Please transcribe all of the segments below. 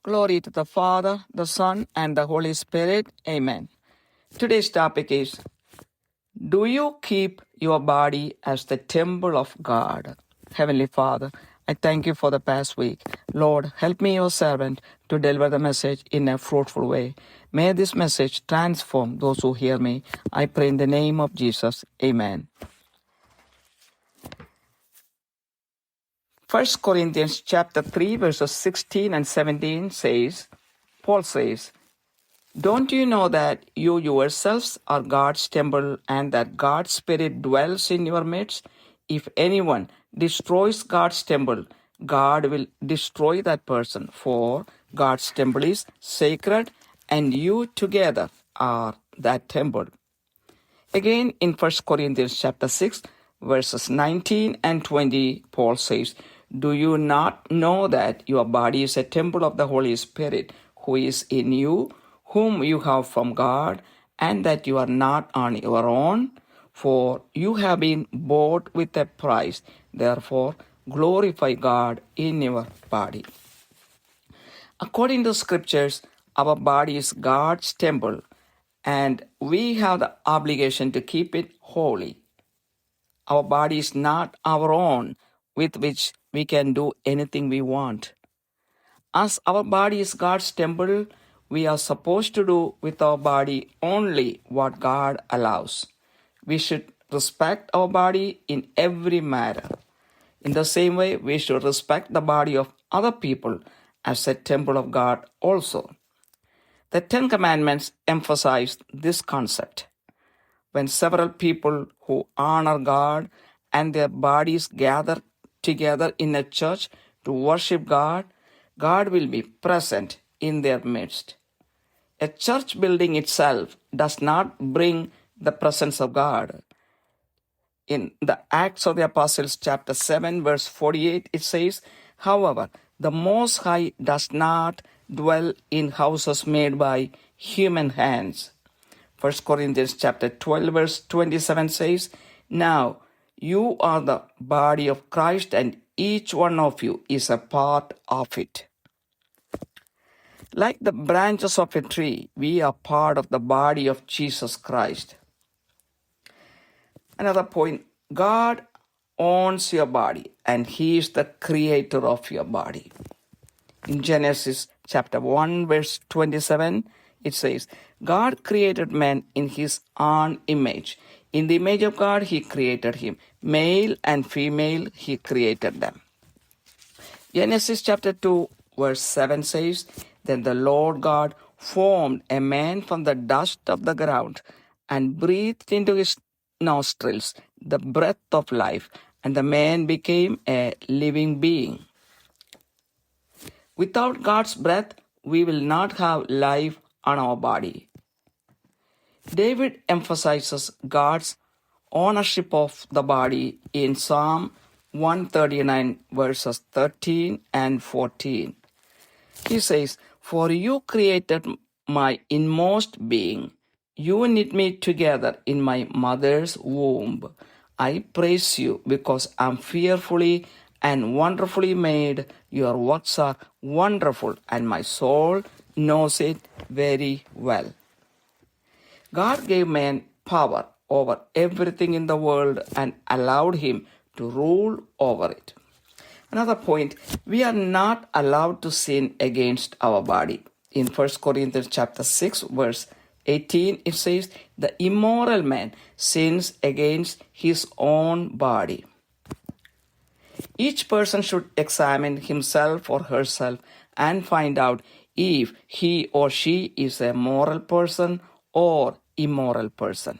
Glory to the Father, the Son, and the Holy Spirit. Amen. Today's topic is, do you keep your body as the temple of God? Heavenly Father, I thank you for the past week. Lord, help me, your servant, to deliver the message in a fruitful way. May this message transform those who hear me. I pray in the name of Jesus. Amen. 1 Corinthians chapter 3 verses 16 and 17 says, Paul says, don't you know that you yourselves are God's temple and that God's Spirit dwells in your midst? If anyone destroys God's temple, God will destroy that person, for God's temple is sacred and you together are that temple. Again, in 1 Corinthians chapter 6, verses 19 and 20, Paul says, do you not know that your body is a temple of the Holy Spirit who is in you, whom you have from God, and that you are not on your own? For you have been bought with a price. Therefore, glorify God in your body. According to scriptures, our body is God's temple, and we have the obligation to keep it holy. Our body is not our own, with which we can do anything we want. As our body is God's temple, we are supposed to do with our body only what God allows. We should respect our body in every matter. In the same way, we should respect the body of other people as a temple of God also. The Ten Commandments emphasize this concept. When several people who honor God and their bodies gather together in a church to worship God, God will be present in their midst. A church building itself does not bring the presence of God. In the Acts of the Apostles, chapter 7, verse 48, it says, however, the Most High does not dwell in houses made by human hands. 1 Corinthians chapter 12, verse 27 says, now you are the body of Christ and each one of you is a part of it. Like the branches of a tree, we are part of the body of Jesus Christ. Another point, God owns your body and He is the creator of your body. In Genesis chapter 1 verse 27, it says, God created man in His own image. In the image of God, He created him. Male and female, He created them. Genesis chapter 2 verse 7 says, then the Lord God formed a man from the dust of the ground and breathed into his nostrils the breath of life, and the man became a living being. Without God's breath, we will not have life on our body. David emphasizes God's ownership of the body in Psalm 139 verses 13 and 14. He says, for you created my inmost being. You knit me together in my mother's womb. I praise you because I'm fearfully and wonderfully made. Your works are wonderful, and my soul knows it very well. God gave man power over everything in the world and allowed him to rule over it. Another point, we are not allowed to sin against our body. In 1 Corinthians chapter 6 verse 18, it says, the immoral man sins against his own body. Each person should examine himself or herself and find out if he or she is a moral person or immoral person.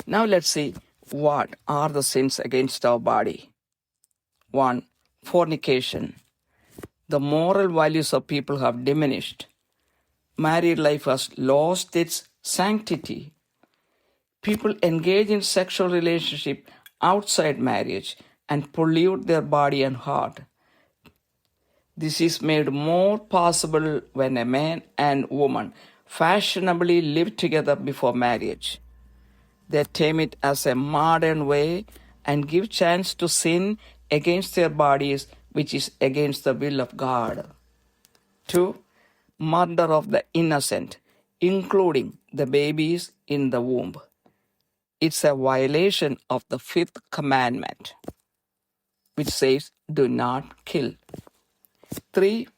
Now let's see what are the sins against our body. 1. Fornication. The moral values of people have diminished. Married life has lost its sanctity. People engage in sexual relationship outside marriage and pollute their body and heart. This is made more possible when a man and woman fashionably live together before marriage. They term it as a modern way and give chance to sin against their bodies, which is against the will of God. 2. Murder of the innocent, including the babies in the womb. It's a violation of the 5th commandment, which says, do not kill. 3.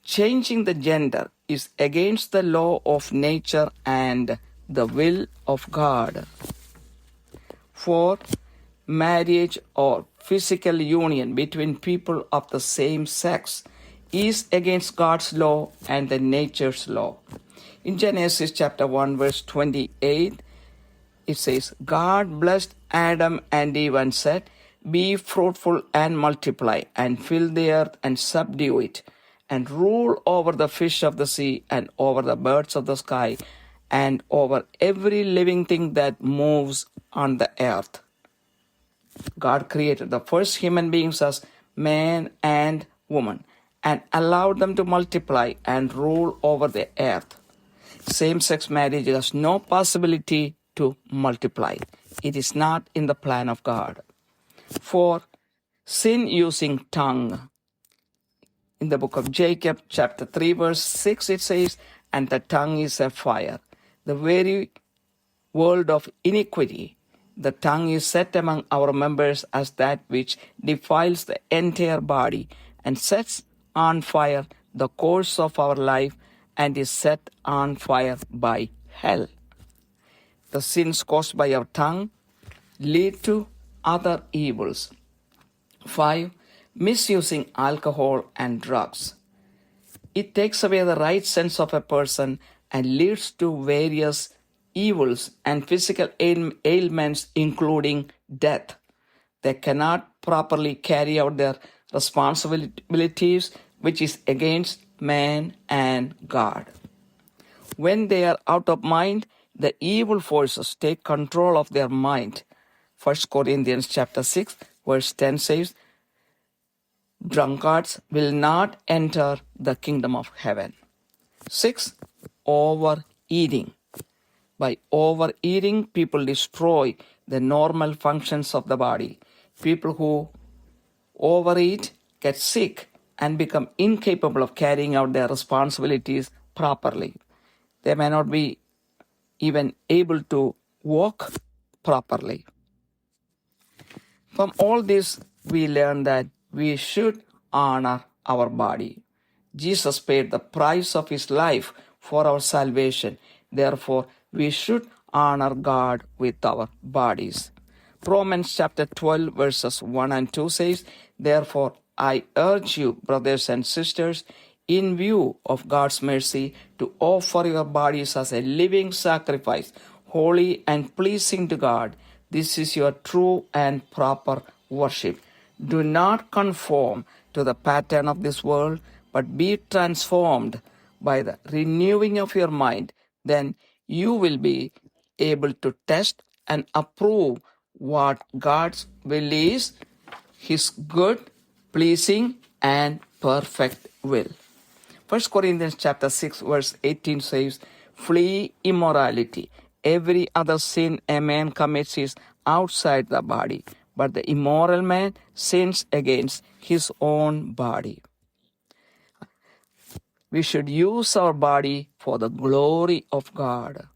Changing the gender is against the law of nature and the will of God. 4. Marriage or physical union between people of the same sex is against God's law and the nature's law. In Genesis chapter 1 verse 28, it says, God blessed Adam and Eve and said, be fruitful and multiply, and fill the earth and subdue it, and rule over the fish of the sea, and over the birds of the sky, and over every living thing that moves on the earth. God created the first human beings as man and woman, and allowed them to multiply and rule over the earth. Same-sex marriage has no possibility to multiply. It is not in the plan of God. 4. Sin using tongue. In the book of Jacob, chapter 3, verse 6, it says, and the tongue is a fire, the very world of iniquity. The tongue is set among our members as that which defiles the entire body and sets on fire the course of our life and is set on fire by hell. The sins caused by our tongue lead to other evils. 5. Misusing alcohol and drugs. It takes away the right sense of a person and leads to various evils and physical ailments, including death. They cannot properly carry out their responsibilities, which is against man and God. When they are out of mind, the evil forces take control of their mind. 1 Corinthians chapter 6, verse 10 says, drunkards will not enter the kingdom of heaven. 6. Overeating. By overeating, people destroy the normal functions of the body. People who overeat get sick and become incapable of carrying out their responsibilities properly. They may not be even able to walk properly. From all this, we learn that we should honor our body. Jesus paid the price of his life for our salvation. Therefore, we should honor God with our bodies. Romans chapter 12 verses 1 and 2 says, therefore, I urge you, brothers and sisters, in view of God's mercy, to offer your bodies as a living sacrifice, holy and pleasing to God. This is your true and proper worship. Do not conform to the pattern of this world, but be transformed by the renewing of your mind. Then you will be able to test and approve what God's will is, his good, pleasing, and perfect will. 1 Corinthians chapter 6 verse 18 says, flee immorality. Every other sin a man commits is outside the body, but the immoral man sins against his own body. We should use our body for the glory of God.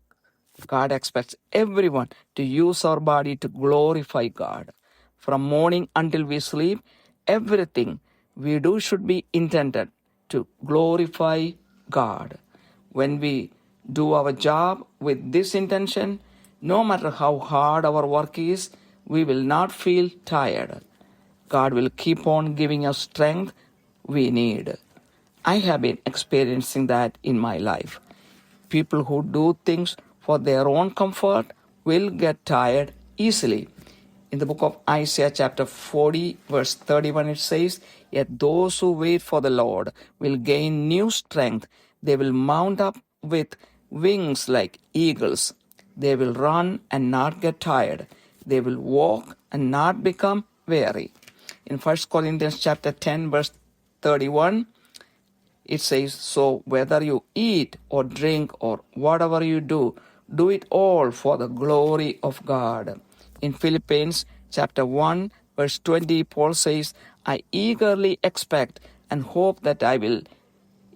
God expects everyone to use our body to glorify God. From morning until we sleep, everything we do should be intended to glorify God. When we do our job with this intention, no matter how hard our work is, we will not feel tired. God will keep on giving us strength we need. I have been experiencing that in my life. People who do things for their own comfort will get tired easily. In the book of Isaiah chapter 40 verse 31 it says, yet those who wait for the Lord will gain new strength. They will mount up with wings like eagles. They will run and not get tired. They will walk and not become weary. In 1 Corinthians chapter 10 verse 31, it says, so whether you eat or drink or whatever you do, do it all for the glory of God. In Philippians chapter 1 verse 20, Paul says, I eagerly expect and hope that I will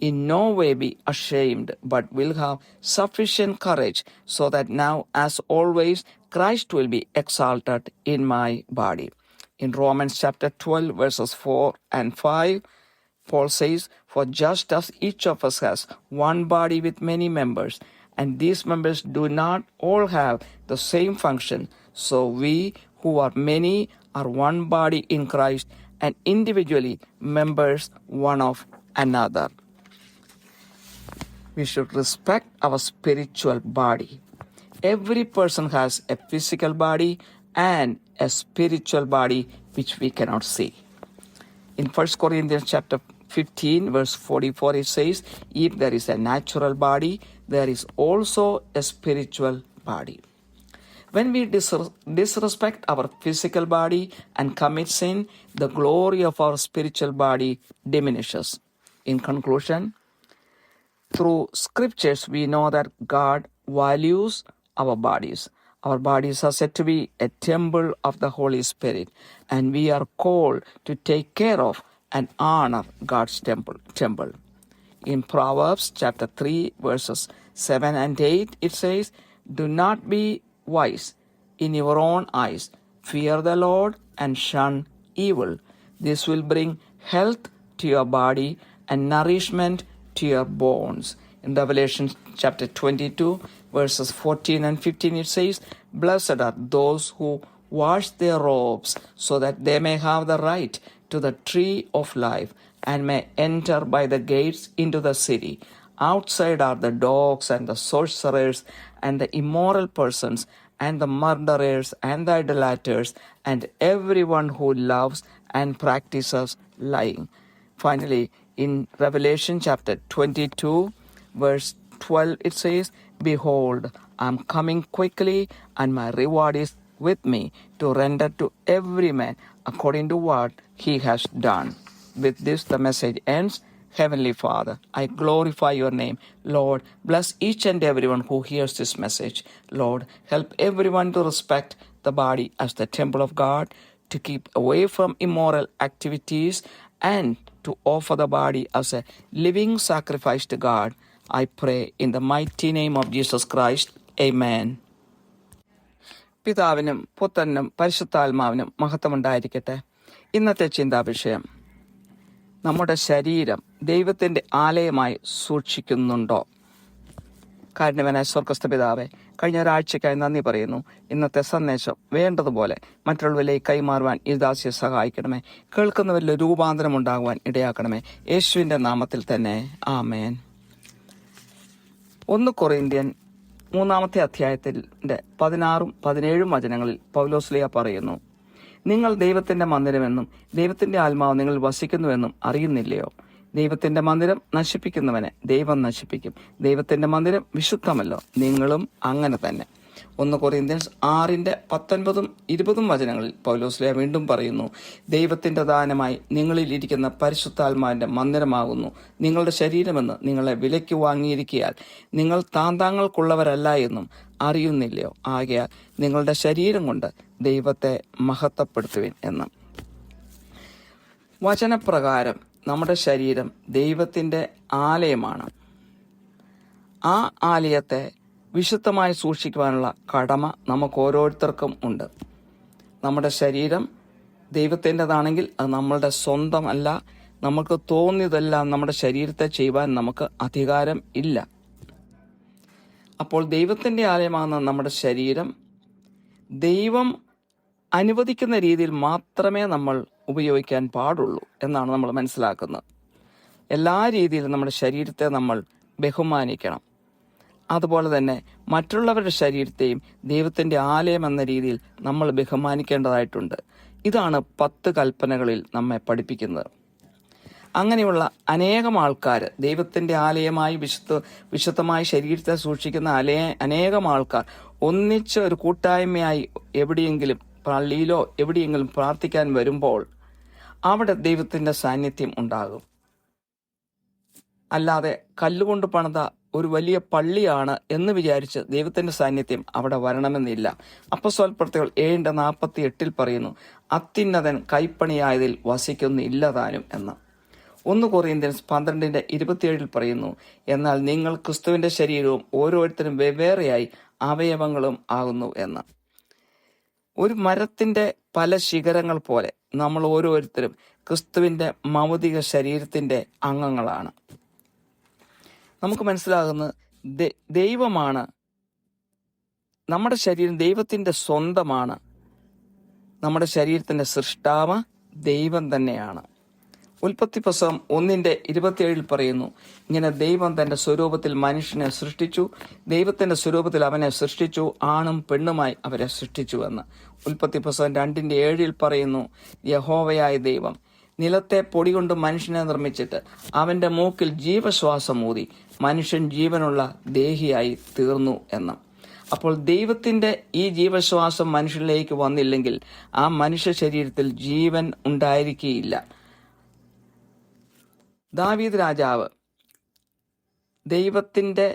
in no way be ashamed, but will have sufficient courage, so that now, as always, Christ will be exalted in my body. In Romans chapter 12, verses 4 and 5, Paul says, "For just as each of us has one body with many members, and these members do not all have the same function, so we who are many are one body in Christ, and individually members one of another." We should respect our spiritual body. Every person has a physical body and a spiritual body which we cannot see. In 1 Corinthians chapter 15, verse 44, it says, "If there is a natural body, there is also a spiritual body." When we disrespect our physical body and commit sin, the glory of our spiritual body diminishes. In conclusion, through scriptures, we know that God values our bodies. Our bodies are said to be a temple of the Holy Spirit, and we are called to take care of and honor God's temple. In Proverbs chapter 3, verses 7 and 8, it says, "Do not be wise in your own eyes. Fear the Lord and shun evil. This will bring health to your body and nourishment to your bones." In Revelation chapter 22, verses 14 and 15, it says, "Blessed are those who wash their robes, so that they may have the right to the tree of life and may enter by the gates into the city. Outside are the dogs and the sorcerers and the immoral persons and the murderers and the idolaters and everyone who loves and practices lying." Finally, in Revelation chapter 22, verse 12, it says, "Behold, I am coming quickly, and my reward is with me to render to every man according to what he has done." With this, the message ends. Heavenly Father, I glorify your name. Lord, bless each and everyone who hears this message. Lord, help everyone to respect the body as the temple of God, to keep away from immoral activities, and to offer the body as a living sacrifice to God. I pray in the mighty name of Jesus Christ. Amen. പിതാവിനും പുത്രനും പരിശുദ്ധാത്മാവിനും മഹത്വമുണ്ടായിരിക്കട്ടെ. ഇന്നത്തെ ചിന്താവിഷയം: നമ്മുടെ ശരീരം ദൈവത്തിൻ്റെ ആലയമായി സൂക്ഷിക്കുന്നുണ്ടോ? കാരുണ്യവാനായ സ്വർഗ്ഗസ്ഥ പിതാവേ, കഴിഞ്ഞ ഒരാഴ്ചയ്ക്കായി നന്ദി പറയുന്നു. ഇന്നത്തെ സന്ദേശം വേണ്ടതുപോലെ മറ്റുള്ളവരിലേക്ക് കൈമാറുവാൻ ഈ ദാസിയെ സഹായിക്കണമേ. കേൾക്കുന്നവരിൽ രൂപാന്തരം ഉണ്ടാകുവാൻ ഇടയാക്കണമേ. യേശുവിൻ്റെ നാമത്തിൽ തന്നെ ആമേൻ. 1 കൊറിന്ത്യൻ 3-ാമത്തെ അധ്യായത്തിൻ്റെ 16-17 വചനങ്ങളിൽ പൗലോസ്ലീഹ പറയുന്നു, "നിങ്ങൾ ദൈവത്തിന്റെ മന്ദിരമെന്നും ദൈവത്തിന്റെ ആത്മാവ് നിങ്ങൾ വസിക്കുന്നുവെന്നും അറിയുന്നില്ലയോ? ദൈവത്തിന്റെ മന്ദിരം നശിപ്പിക്കുന്നവനെ ദൈവം നശിപ്പിക്കും. ദൈവത്തിന്റെ മന്ദിരം വിശുദ്ധമല്ലോ, നിങ്ങളും അങ്ങനെ തന്നെ." 1 കൊറിന്ത്യൻസ് 6-19-20 വചനങ്ങളിൽ പൗലോസ്ലീഹ വീണ്ടും പറയുന്നു, "ദൈവത്തിന്റെ ദാനമായി നിങ്ങളിൽ ഇരിക്കുന്ന പരിശുദ്ധാത്മാവിന്റെ മന്ദിരമാകുന്നു നിങ്ങളുടെ ശരീരമെന്ന് നിങ്ങളെ വിലയ്ക്ക് വാങ്ങിയിരിക്കയാൽ നിങ്ങൾ താന്താങ്ങൾക്കുള്ളവരല്ല എന്നും അറിയുന്നില്ലയോ? ആകയാൽ നിങ്ങളുടെ ശരീരം കൊണ്ട് ദൈവത്തെ മഹത്വപ്പെടുത്തുവിൻ" എന്ന്. വചനപ്രകാരം നമ്മുടെ ശരീരം ദൈവത്തിൻ്റെ ആലയമാണ്. ആ ആലയത്തെ വിശുദ്ധമായി സൂക്ഷിക്കുവാനുള്ള കടമ നമുക്ക് ഓരോരുത്തർക്കും ഉണ്ട്. നമ്മുടെ ശരീരം ദൈവത്തിൻ്റെതാണെങ്കിൽ അത് നമ്മളുടെ സ്വന്തമല്ല. നമുക്ക് തോന്നിയതെല്ലാം നമ്മുടെ ശരീരത്തെ ചെയ്യുവാൻ നമുക്ക് അധികാരം ഇല്ല. അപ്പോൾ ദൈവത്തിൻ്റെ ആലയമാകുന്ന നമ്മുടെ ശരീരം ദൈവം അനുവദിക്കുന്ന രീതിയിൽ മാത്രമേ നമ്മൾ ഉപയോഗിക്കാൻ പാടുള്ളൂ എന്നാണ് നമ്മൾ മനസ്സിലാക്കുന്നത്. എല്ലാ രീതിയിലും നമ്മുടെ ശരീരത്തെ നമ്മൾ ബഹുമാനിക്കണം. അതുപോലെ തന്നെ മറ്റുള്ളവരുടെ ശരീരത്തെയും ദൈവത്തിൻ്റെ ആലയം എന്ന രീതിയിൽ നമ്മൾ ബഹുമാനിക്കേണ്ടതായിട്ടുണ്ട്. ഇതാണ് 10 കൽപ്പനകളിൽ നമ്മെ പഠിപ്പിക്കുന്നത്. അങ്ങനെയുള്ള അനേകം ആൾക്കാർ, ദൈവത്തിൻ്റെ ആലയമായി വിശുദ്ധമായി ശരീരത്തെ സൂക്ഷിക്കുന്ന അനേകം ആൾക്കാർ ഒന്നിച്ച് ഒരു കൂട്ടായ്മയായി എവിടെയെങ്കിലും പള്ളിയിലോ എവിടെയെങ്കിലും പ്രാർത്ഥിക്കാൻ വരുമ്പോൾ അവിടെ ദൈവത്തിൻ്റെ സാന്നിധ്യം ഉണ്ടാകും. അല്ലാതെ കല്ലുകൊണ്ട് പണിത ഒരു വലിയ പള്ളിയാണ് എന്ന് വിചാരിച്ച് ദൈവത്തിൻ്റെ സാന്നിധ്യം അവിടെ വരണമെന്നില്ല. അപ്പോസ്തലപ്രവൃത്തികൾ 7:48 പറയുന്നു, "അത്യുന്നതൻ കൈപ്പണിയായതിൽ വസിക്കുന്നില്ല താനും" എന്ന്. 1 കൊറിന്ത്യൻസ് 12:27 പറയുന്നു, എന്നാൽ നിങ്ങൾ ക്രിസ്തുവിന്റെ ശരീരവും ഓരോരുത്തരും വെവ്വേറെയായി അവയവങ്ങളും ആകുന്നു എന്ന്. ഒരു മരത്തിന്റെ പല ശിഖരങ്ങൾ പോലെ നമ്മൾ ഓരോരുത്തരും ക്രിസ്തുവിന്റെ ഭൗതിക ശരീരത്തിന്റെ അംഗങ്ങളാണ്. നമുക്ക് മനസ്സിലാകുന്നത് ദൈവമാണ് നമ്മുടെ ശരീരം, ദൈവത്തിന്റെ സ്വന്തമാണ്. നമ്മുടെ ശരീരത്തിന്റെ സൃഷ്ടാവ് ദൈവം തന്നെയാണ്. ഉൽപ്പത്തി പുസ്തകം 1:27 പറയുന്നു, ഇങ്ങനെ ദൈവം തന്റെ സ്വരൂപത്തിൽ മനുഷ്യനെ സൃഷ്ടിച്ചു, ദൈവത്തിന്റെ സ്വരൂപത്തിൽ അവനെ സൃഷ്ടിച്ചു, ആണും പെണ്ണുമായി അവരെ സൃഷ്ടിച്ചു എന്ന്. ഉൽപ്പത്തി പുസ്തകം 2:7 പറയുന്നു, യഹോവയായ ദൈവം നിലത്തെ പൊടി കൊണ്ട് മനുഷ്യനെ നിർമ്മിച്ചിട്ട് അവന്റെ മൂക്കിൽ ജീവശ്വാസം ഊതി മനുഷ്യൻ ജീവനുള്ള ദേഹിയായി തീർന്നു എന്ന്. അപ്പോൾ ദൈവത്തിന്റെ ഈ ജീവശ്വാസം മനുഷ്യനിലേക്ക് വന്നില്ലെങ്കിൽ ആ മനുഷ്യ ശരീരത്തിൽ ജീവൻ ഉണ്ടായിരിക്കുകയില്ല. ദാവീദ് രാജാവ് ദൈവത്തിന്റെ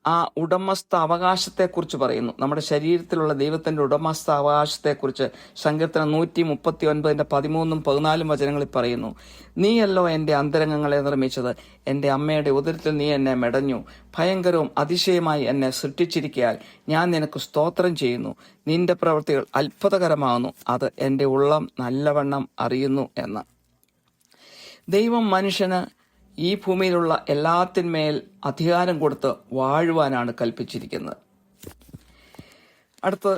ആ ഉടമസ്ഥ അവകാശത്തെക്കുറിച്ച് പറയുന്നു. നമ്മുടെ ശരീരത്തിലുള്ള ദൈവത്തിന്റെ ഉടമസ്ഥ അവകാശത്തെക്കുറിച്ച് സങ്കീർത്തനം 139:13-14 വചനങ്ങളിൽ പറയുന്നു, നീയല്ലോ എൻ്റെ അന്തരംഗങ്ങളെ നിർമ്മിച്ചത്, എൻ്റെ അമ്മയുടെ ഉദരത്തിൽ നീ എന്നെ മെടഞ്ഞു, ഭയങ്കരവും അതിശയമായി എന്നെ സൃഷ്ടിച്ചിരിക്കയാൽ ഞാൻ നിനക്ക് സ്തോത്രം ചെയ്യുന്നു, നിന്റെ പ്രവൃത്തികൾ അത്ഭുതകരമാകുന്നു, അത് എൻ്റെ ഉള്ളം നല്ലവണ്ണം അറിയുന്നു എന്ന്. ദൈവം മനുഷ്യന് ഈ ഭൂമിയിലുള്ള എല്ലാത്തിന്മേൽ അധികാരം കൊടുത്ത് വാഴുവാനാണ് കൽപ്പിച്ചിരിക്കുന്നത്. അടുത്ത്,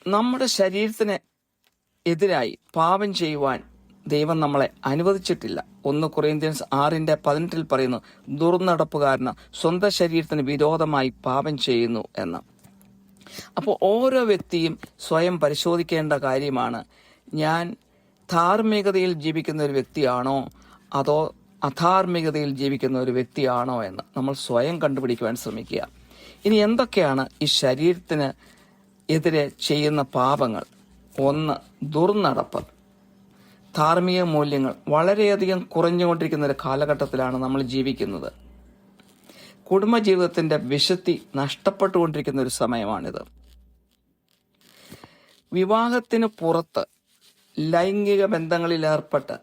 നമ്മുടെ ശരീരത്തിന് എതിരായി പാപം ചെയ്യുവാൻ ദൈവം നമ്മളെ അനുവദിച്ചിട്ടില്ല. 1 കൊറിന്ത്യൻസ് 6:18 പറയുന്നു, ദുർനടപ്പുകാരന് സ്വന്തം ശരീരത്തിന് വിരോധമായി പാപം ചെയ്യുന്നു എന്ന്. അപ്പോൾ ഓരോ വ്യക്തിയും സ്വയം പരിശോധിക്കേണ്ട കാര്യമാണ്, ഞാൻ ധാർമ്മികതയിൽ ജീവിക്കുന്ന ഒരു വ്യക്തിയാണോ അതോ അധാർമികതയിൽ ജീവിക്കുന്ന ഒരു വ്യക്തിയാണോ എന്ന് നമ്മൾ സ്വയം കണ്ടുപിടിക്കുവാൻ ശ്രമിക്കുക. ഇനി എന്തൊക്കെയാണ് ഈ ശരീരത്തിന് എതിരെ ചെയ്യുന്ന പാപങ്ങൾ? 1, ദുർനടപ്പ്. ധാർമ്മിക മൂല്യങ്ങൾ വളരെയധികം കുറഞ്ഞുകൊണ്ടിരിക്കുന്ന ഒരു കാലഘട്ടത്തിലാണ് നമ്മൾ ജീവിക്കുന്നത്. കുടുംബജീവിതത്തിന്റെ വിശുദ്ധി നഷ്ടപ്പെട്ടുകൊണ്ടിരിക്കുന്ന ഒരു സമയമാണിത്. വിവാഹത്തിന് പുറത്ത് ലൈംഗിക ബന്ധങ്ങളിൽ ഏർപ്പെട്ട്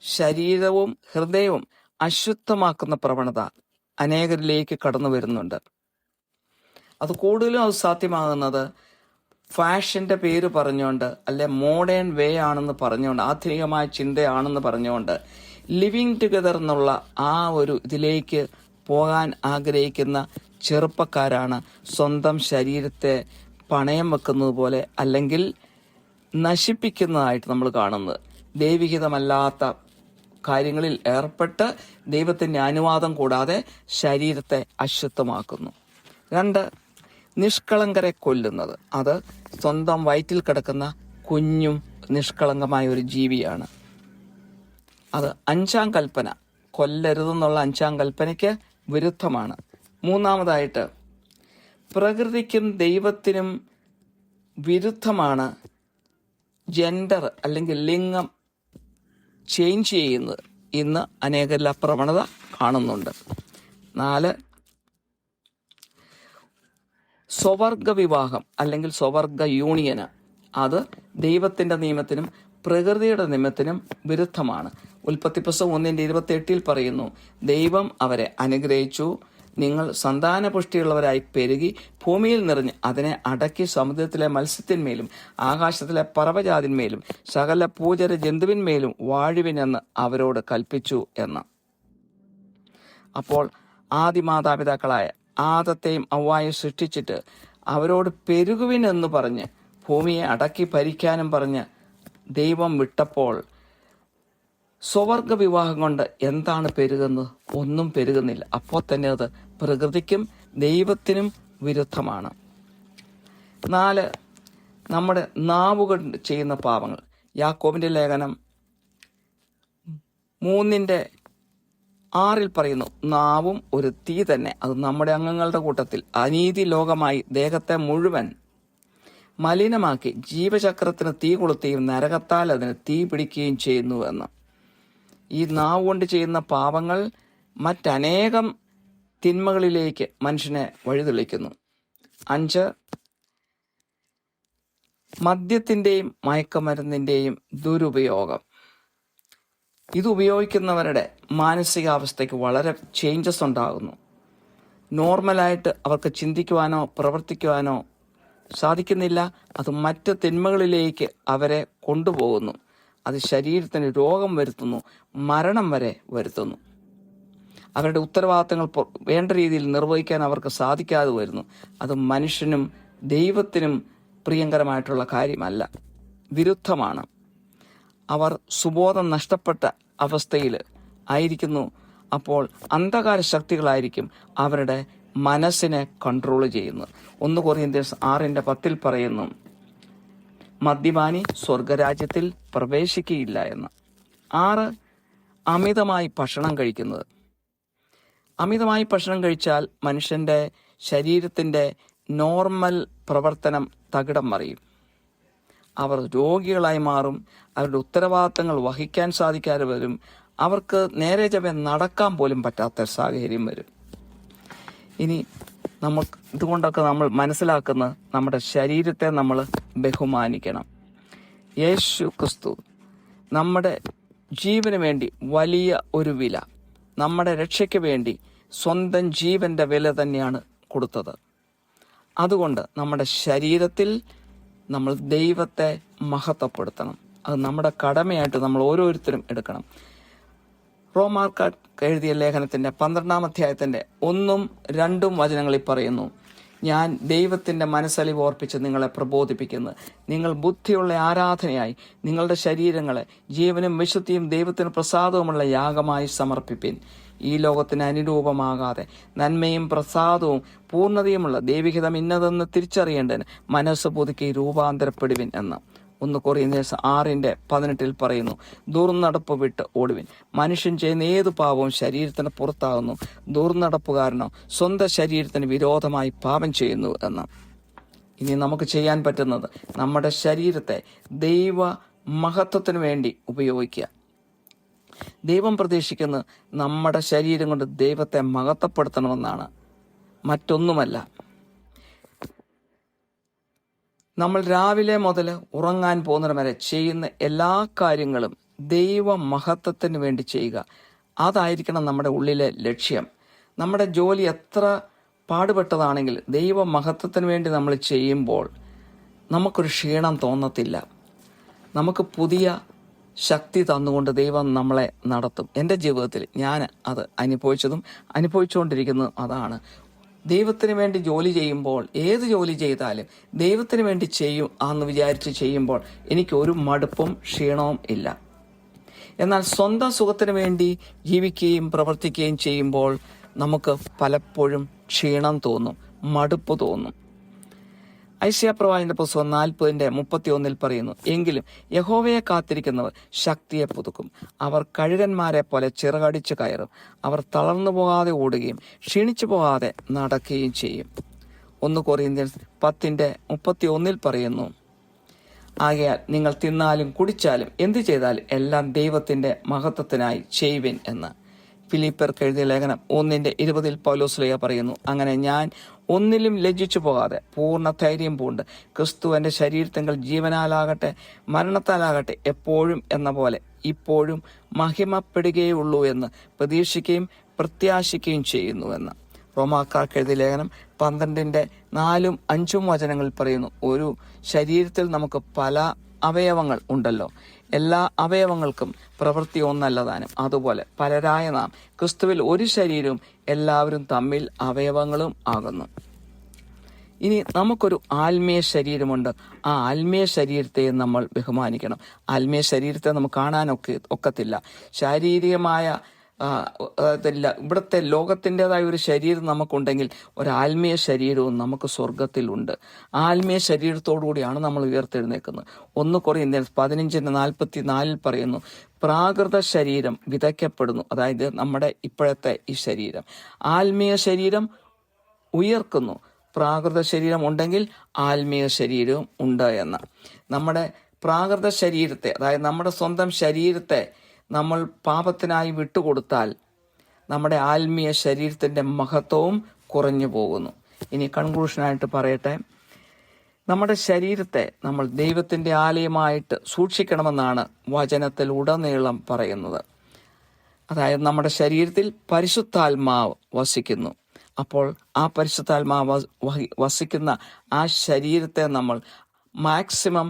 ശരീരവും ഹൃദയവും അശുദ്ധമാക്കുന്ന പ്രവണത അനേകരിലേക്ക് കടന്നു വരുന്നുണ്ട്. അത് കൂടുതലും സാധ്യമാകുന്നത് ഫാഷന്റെ പേര് പറഞ്ഞുകൊണ്ട്, അല്ലെ മോഡേൺ വേ ആണെന്ന് പറഞ്ഞുകൊണ്ട്, ആധുനികമായ ചിന്തയാണെന്ന് പറഞ്ഞുകൊണ്ട് ലിവിങ് ടുഗദർ എന്നുള്ള ആ ഒരു ഇതിലേക്ക് പോകാൻ ആഗ്രഹിക്കുന്ന ചെറുപ്പക്കാരാണ് സ്വന്തം ശരീരത്തെ പണയം വെക്കുന്നത് പോലെ അല്ലെങ്കിൽ നശിപ്പിക്കുന്നതായിട്ട് നമ്മൾ കാണുന്നത്. ദൈവികതമല്ലാത്ത കാര്യങ്ങളിൽ ഏർപ്പെട്ട് ദൈവത്തിന്റെ അനുവാദം കൂടാതെ ശരീരത്തെ അശുദ്ധമാക്കുന്നു. 2, നിഷ്കളങ്കരെ കൊല്ലുന്നത്. അത് സ്വന്തം വയറ്റിൽ കിടക്കുന്ന കുഞ്ഞും നിഷ്കളങ്കമായ ഒരു ജീവിയാണ്. അത് 5-ാം കൽപ്പന, കൊല്ലരുതെന്നുള്ള 5-ാം കൽപ്പനയ്ക്ക് വിരുദ്ധമാണ്. 3-ാമതായിട്ട്, പ്രകൃതിക്കും ദൈവത്തിനും വിരുദ്ധമാണ് ജെൻഡർ അല്ലെങ്കിൽ ലിംഗം ചേഞ്ച് ചെയ്യുന്നത്. ഇന്ന് അനേകല്ല പ്രവണത കാണുന്നുണ്ട്. 4, സ്വവർഗ വിവാഹം അല്ലെങ്കിൽ സ്വവർഗ യൂണിയന്. അത് ദൈവത്തിന്റെ നിയമത്തിനും പ്രകൃതിയുടെ നിയമത്തിനും വിരുദ്ധമാണ്. ഉൽപ്പത്തി പുസ്തകം 1:28 പറയുന്നു, ദൈവം അവരെ അനുഗ്രഹിച്ചു, നിങ്ങൾ സന്താനപുഷ്ടിയുള്ളവരായി പെരുകി ഭൂമിയിൽ നിറഞ്ഞ് അതിനെ അടക്കി സമുദ്രത്തിലെ മത്സ്യത്തിന്മേലും ആകാശത്തിലെ പറവജാതിന്മേലും സകല പൂജര ജന്തുവിന്മേലും വാഴുവിനെന്ന് അവരോട് കൽപ്പിച്ചു എന്ന്. അപ്പോൾ ആദിമാതാപിതാക്കളായ ആദത്തെയും ഹവ്വായെയും സൃഷ്ടിച്ചിട്ട് അവരോട് പെരുകുവിനെന്ന് പറഞ്ഞ് ഭൂമിയെ അടക്കി ഭരിക്കാനും പറഞ്ഞ് ദൈവം വിട്ടപ്പോൾ സ്വവർഗ വിവാഹം കൊണ്ട് എന്താണ് പെരുകുന്നത്? ഒന്നും പെരുകുന്നില്ല. അപ്പോൾ തന്നെ അത് പ്രകൃതിക്കും ദൈവത്തിനും വിരുദ്ധമാണ്. 4, നമ്മുടെ നാവുകൾ ചെയ്യുന്ന പാപങ്ങൾ. യാക്കോബിന്റെ ലേഖനം 3:6 പറയുന്നു, നാവും ഒരു തീ തന്നെ, അത് നമ്മുടെ അംഗങ്ങളുടെ കൂട്ടത്തിൽ അനീതി ലോകമായി ദേഹത്തെ മുഴുവൻ മലിനമാക്കി ജീവചക്രത്തിന് തീ കൊളുത്തുകയും നരകത്താൽ അതിന് തീ പിടിക്കുകയും ചെയ്യുന്നു എന്ന്. ഈ നാവ് കൊണ്ട് ചെയ്യുന്ന പാപങ്ങൾ മറ്റനേകം തിന്മകളിലേക്ക് മനുഷ്യനെ വഴിതെളിക്കുന്നു. 5, മദ്യത്തിന്റെയും മയക്കുമരുന്നിന്റെയും ദുരുപയോഗം. ഇത് ഉപയോഗിക്കുന്നവരുടെ മാനസികാവസ്ഥയ്ക്ക് വളരെ ചേഞ്ചസ് ഉണ്ടാകുന്നു. നോർമലായിട്ട് അവർക്ക് ചിന്തിക്കുവാനോ പ്രവർത്തിക്കുവാനോ സാധിക്കുന്നില്ല. അത് മറ്റ് തിന്മകളിലേക്ക് അവരെ കൊണ്ടുപോകുന്നു. അത് ശരീരത്തിന് രോഗം വരുത്തുന്നു, മരണം വരെ വരുത്തുന്നു. അവരുടെ ഉത്തരവാദിത്തങ്ങൾ വേണ്ട രീതിയിൽ നിർവഹിക്കാൻ അവർക്ക് സാധിക്കാതെ വരുന്നു. അത് മനുഷ്യനും ദൈവത്തിനും പ്രിയങ്കരമായിട്ടുള്ള കാര്യമല്ല, വിരുദ്ധമാണ്. അവർ സുബോധം നഷ്ടപ്പെട്ട അവസ്ഥയിൽ ആയിരിക്കുന്നു. അപ്പോൾ അന്ധകാര ശക്തികളായിരിക്കും അവരുടെ മനസ്സിനെ കൺട്രോൾ ചെയ്യുന്നത്. 1 കൊറിന്ത്യൻസ് 6:10 പറയുന്നു, മദ്യപാനി സ്വർഗരാജ്യത്തിൽ പ്രവേശിക്കുകയില്ല എന്ന്. 6, അമിതമായി ഭക്ഷണം കഴിക്കുന്നത്. അമിതമായി ഭക്ഷണം കഴിച്ചാൽ മനുഷ്യൻ്റെ ശരീരത്തിൻ്റെ നോർമൽ പ്രവർത്തനം തകിടം മറിയും. അവർ രോഗികളായി മാറും. അവരുടെ ഉത്തരവാദിത്തങ്ങൾ വഹിക്കാൻ സാധിക്കാതെ വരും. അവർക്ക് നേരെ ചൊവ്വേ നടക്കാൻ പോലും പറ്റാത്ത സാഹചര്യം വരും. ഇനി ഇതുകൊണ്ടൊക്കെ നമ്മൾ മനസ്സിലാക്കുന്ന നമ്മുടെ ശരീരത്തെ നമ്മൾ ബഹുമാനിക്കണം. യേശു ക്രിസ്തു നമ്മുടെ ജീവന് വേണ്ടി വലിയ ഒരു വില, നമ്മുടെ രക്ഷയ്ക്ക് വേണ്ടി സ്വന്തം ജീവന്റെ വില തന്നെയാണ് കൊടുത്തത്. അതുകൊണ്ട് നമ്മുടെ ശരീരത്തിൽ നമ്മൾ ദൈവത്തെ മഹത്വപ്പെടുത്തണം. അത് നമ്മുടെ കടമയായിട്ട് നമ്മൾ ഓരോരുത്തരും എടുക്കണം. റോമാക്കാർക്ക് എഴുതിയ ലേഖനത്തിന്റെ 12-ാം അധ്യായത്തിന്റെ 1-2 വചനങ്ങളിൽ പറയുന്നു, ഞാൻ ദൈവത്തിന്റെ മനസ്സലിവ് ഓർപ്പിച്ച് നിങ്ങളെ പ്രബോധിപ്പിക്കുന്നു, നിങ്ങൾ ബുദ്ധിയുള്ള ആരാധനയായി നിങ്ങളുടെ ശരീരങ്ങളെ ജീവനും വിശുദ്ധിയും ദൈവത്തിന് പ്രസാദവുമുള്ള യാഗമായി സമർപ്പിപ്പിൻ. ഈ ലോകത്തിന് അനുരൂപമാകാതെ നന്മയും പ്രസാദവും പൂർണ്ണതയുമുള്ള ദൈവികതം ഇന്നതെന്ന് തിരിച്ചറിയേണ്ടതിന് മനസ്സ് പുതുക്കി രൂപാന്തരപ്പെടുവിൻ എന്ന് 1 കൊറിന്ത്യൻസ് 6:18 പറയുന്നു. ദുർനടപ്പ് വിട്ട് ഓടുവിൻ. മനുഷ്യൻ ചെയ്യുന്ന ഏതു പാപവും ശരീരത്തിന് പുറത്താകുന്നു. ദുർനടപ്പുകാരനോ സ്വന്തം ശരീരത്തിന് വിരോധമായി പാപം ചെയ്യുന്നു എന്ന്. ഇനി നമുക്ക് ചെയ്യാൻ പറ്റുന്നത് നമ്മുടെ ശരീരത്തെ ദൈവ മഹത്വത്തിന് വേണ്ടി ഉപയോഗിക്കുക. ദൈവം പ്രതീക്ഷിക്കുന്നത് നമ്മുടെ ശരീരം കൊണ്ട് ദൈവത്തെ മഹത്വപ്പെടുത്തണമെന്നാണ്, മറ്റൊന്നുമല്ല. നമ്മൾ രാവിലെ മുതൽ ഉറങ്ങാൻ പോകുന്നിടം വരെ ചെയ്യുന്ന എല്ലാ കാര്യങ്ങളും ദൈവ മഹത്വത്തിന് വേണ്ടി ചെയ്യുക. അതായിരിക്കണം നമ്മുടെ ഉള്ളിലെ ലക്ഷ്യം. നമ്മുടെ ജോലി എത്ര പാടുപെട്ടതാണെങ്കിൽ ദൈവ മഹത്വത്തിന് വേണ്ടി നമ്മൾ ചെയ്യുമ്പോൾ നമുക്കൊരു ക്ഷീണം തോന്നത്തില്ല. നമുക്ക് പുതിയ ശക്തി തന്നുകൊണ്ട് ദൈവം നമ്മളെ നടത്തും. എൻ്റെ ജീവിതത്തിൽ ഞാൻ അത് അനുഭവിച്ചുകൊണ്ടിരിക്കുന്നതും അതാണ്. ദൈവത്തിന് വേണ്ടി ജോലി ചെയ്യുമ്പോൾ, ഏത് ജോലി ചെയ്താലും ദൈവത്തിന് വേണ്ടി ചെയ്യും എന്ന് വിചാരിച്ച് ചെയ്യുമ്പോൾ എനിക്ക് ഒരു മടുപ്പും ക്ഷീണവും ഇല്ല. എന്നാൽ സ്വന്തം സുഖത്തിന് വേണ്ടി ജീവിക്കുകയും പ്രവർത്തിക്കുകയും ചെയ്യുമ്പോൾ നമുക്ക് പലപ്പോഴും ക്ഷീണം തോന്നും, മടുപ്പ് തോന്നും. ഐശയ്യാ പ്രവാചകന്റെ പുസ്തകം 40:31 പറയുന്നു, എങ്കിലും യഹോവയെ കാത്തിരിക്കുന്നവർ ശക്തിയെ പുതുക്കും. അവർ കഴുകന്മാരെ പോലെ ചിറകടിച്ചു കയറും. അവർ തളർന്നു പോകാതെ ഓടുകയും ക്ഷീണിച്ചു പോകാതെ നടക്കുകയും ചെയ്യും. 1 കൊറിന്ത്യൻസ് 10:31 പറയുന്നു, ആകയാൽ നിങ്ങൾ തിന്നാലും കുടിച്ചാലും എന്തു ചെയ്താലും എല്ലാം ദൈവത്തിന്റെ മഹത്വത്തിനായി ചെയ്യുവിൻ എന്ന്. ഫിലിപ്പിയർക്ക് എഴുതിയ ലേഖനം 1:20 പൗലോസ് പറയുന്നു, അങ്ങനെ ഞാൻ ഒന്നിലും ലജ്ജിച്ചു പോകാതെ പൂർണ്ണ ധൈര്യം പൂണ്ട് ക്രിസ്തു എൻ്റെ ശരീരത്തിങ്കൽ ജീവനാലാകട്ടെ മരണത്താലാകട്ടെ എപ്പോഴും എന്ന പോലെ ഇപ്പോഴും മഹിമപ്പെടുകയുള്ളൂ എന്ന് പ്രതീക്ഷിക്കുകയും പ്രത്യാശിക്കുകയും ചെയ്യുന്നുവെന്ന്. റോമാക്കാർക്ക് എഴുതിയ ലേഖനം 12:4-5 വചനങ്ങളിൽ പറയുന്നു, ഒരു ശരീരത്തിൽ നമുക്ക് പല അവയവങ്ങൾ ഉണ്ടല്ലോ, എല്ലാ അവയവങ്ങൾക്കും പ്രവൃത്തി ഒന്നല്ലതാനും. അതുപോലെ പലരായ നാം ക്രിസ്തുവിൽ ഒരു ശരീരവും എല്ലാവരും തമ്മിൽ അവയവങ്ങളും ആകുന്നു. ഇനി നമുക്കൊരു ആത്മീയ ശരീരമുണ്ട്. ആ ആത്മീയ ശരീരത്തെ നമ്മൾ ബഹുമാനിക്കണം. ആത്മീയ ശരീരത്തെ നമുക്ക് ഒക്കത്തില്ല. ശാരീരികമായ ഇവിടുത്തെ ലോകത്തിൻ്റെതായ ഒരു ശരീരം നമുക്കുണ്ടെങ്കിൽ ഒരു ആത്മീയ ശരീരവും നമുക്ക് സ്വർഗത്തിലുണ്ട്. ആത്മീയ ശരീരത്തോടു കൂടിയാണ് നമ്മൾ ഉയർത്തെഴുന്നേക്കുന്നത്. 1 കൊറിന്ത്യൻസ് 15:44 പറയുന്നു, പ്രാകൃത ശരീരം വിതയ്ക്കപ്പെടുന്നു. അതായത് നമ്മുടെ ഇപ്പോഴത്തെ ഈ ശരീരം. ആത്മീയ ശരീരം ഉയർക്കുന്നു. പ്രാകൃത ശരീരം ഉണ്ടെങ്കിൽ ആത്മീയ ശരീരവും ഉണ്ട് എന്ന്. നമ്മുടെ പ്രാകൃത ശരീരത്തെ, അതായത് നമ്മുടെ സ്വന്തം ശരീരത്തെ നമ്മൾ പാപത്തിനായി വിട്ടുകൊടുത്താൽ നമ്മുടെ ആത്മീയ ശരീരത്തിൻ്റെ മഹത്വവും കുറഞ്ഞു പോകുന്നു. ഇനി കൺക്ലൂഷനായിട്ട് പറയട്ടെ, നമ്മുടെ ശരീരത്തെ നമ്മൾ ദൈവത്തിൻ്റെ ആലയമായിട്ട് സൂക്ഷിക്കണമെന്നാണ് വചനത്തിൽ ഉടനീളം പറയുന്നത്. അതായത് നമ്മുടെ ശരീരത്തിൽ പരിശുദ്ധാത്മാവ് വസിക്കുന്നു. അപ്പോൾ ആ പരിശുദ്ധാത്മാവ് വസിക്കുന്ന ആ ശരീരത്തെ നമ്മൾ മാക്സിമം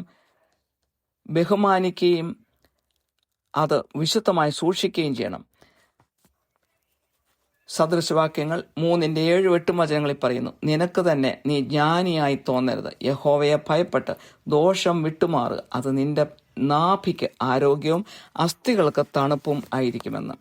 ബഹുമാനിക്കുകയും അത് വിശുദ്ധമായി സൂക്ഷിക്കുകയും ചെയ്യണം. സദൃശവാക്യങ്ങൾ 3:7-8 വചനങ്ങളിൽ പറയുന്നു, നിനക്ക് തന്നെ നീ ജ്ഞാനിയായി തോന്നരുത്, യഹോവയെ ഭയപ്പെട്ട് ദോഷം വിട്ടുമാറുക, അത് നിന്റെ നാഭിക്ക് ആരോഗ്യവും അസ്ഥികൾക്ക് തണുപ്പും ആയിരിക്കുമെന്ന്.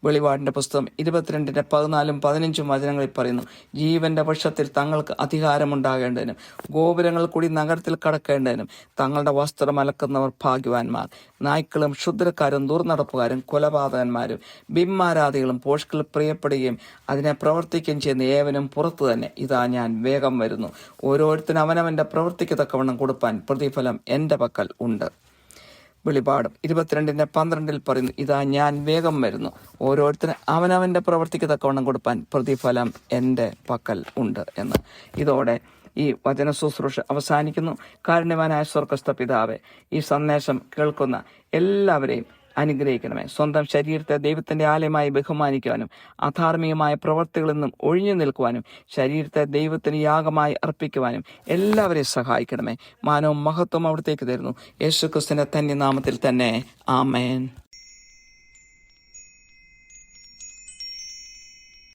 വെളിപാടിന്റെ പുസ്തകം 22:14-15 വചനങ്ങളിൽ പറയുന്നു, ജീവന്റെ പക്ഷത്തിൽ തങ്ങൾക്ക് അധികാരമുണ്ടാകേണ്ടതിനും ഗോപുരങ്ങൾ കൂടി നഗരത്തിൽ കടക്കേണ്ടതിനും തങ്ങളുടെ വസ്ത്രം അലക്കുന്നവർ ഭാഗ്യവാന്മാർ. നായ്ക്കളും ക്ഷുദ്രക്കാരും ദുർനടപ്പുകാരും കൊലപാതകന്മാരും ബിംബാരാധികളും പോഷ്കിൽ പ്രിയപ്പെടുകയും അതിനെ പ്രവർത്തിക്കുകയും ചെയ്യുന്ന ഏവനും പുറത്തു തന്നെ. ഇതാ ഞാൻ വേഗം വരുന്നു, ഓരോരുത്തരും അവനവന്റെ പ്രവൃത്തിക്ക് തക്കവണ്ണം കൊടുപ്പാൻ പ്രതിഫലം എന്റെ പക്കൽ ഉണ്ട്. വെളിപാടും 22:12 പറയുന്നു, ഇതാ ഞാൻ വേഗം വരുന്നു, ഓരോരുത്തരും അവനവന്റെ പ്രവൃത്തിക്ക് തക്കവണ്ണം കൊടുപ്പാൻ പ്രതിഫലം എൻ്റെ പക്കൽ ഉണ്ട് എന്ന്. ഇതോടെ ഈ വചന ശുശ്രൂഷ അവസാനിക്കുന്നു. കാരുണ്യവാനായ സ്വർഗ്ഗസ്ഥ പിതാവേ, ഈ സന്ദേശം കേൾക്കുന്ന എല്ലാവരെയും അനുഗ്രഹിക്കണമേ. സ്വന്തം ശരീരത്തെ ദൈവത്തിന്റെ ആലയമായി ബഹുമാനിക്കുവാനും അധാർമികമായ പ്രവർത്തികളിൽ നിന്നും ഒഴിഞ്ഞു നിൽക്കുവാനും ശരീരത്തെ ദൈവത്തിന് യാഗമായി അർപ്പിക്കുവാനും എല്ലാവരെയും സഹായിക്കണമേ. മാനവും മഹത്വം അവിടത്തേക്ക് തരുന്നു, യേശുക്രിസ്തുവിന്റെ തന്നെ നാമത്തിൽ തന്നെ. ആമേൻ.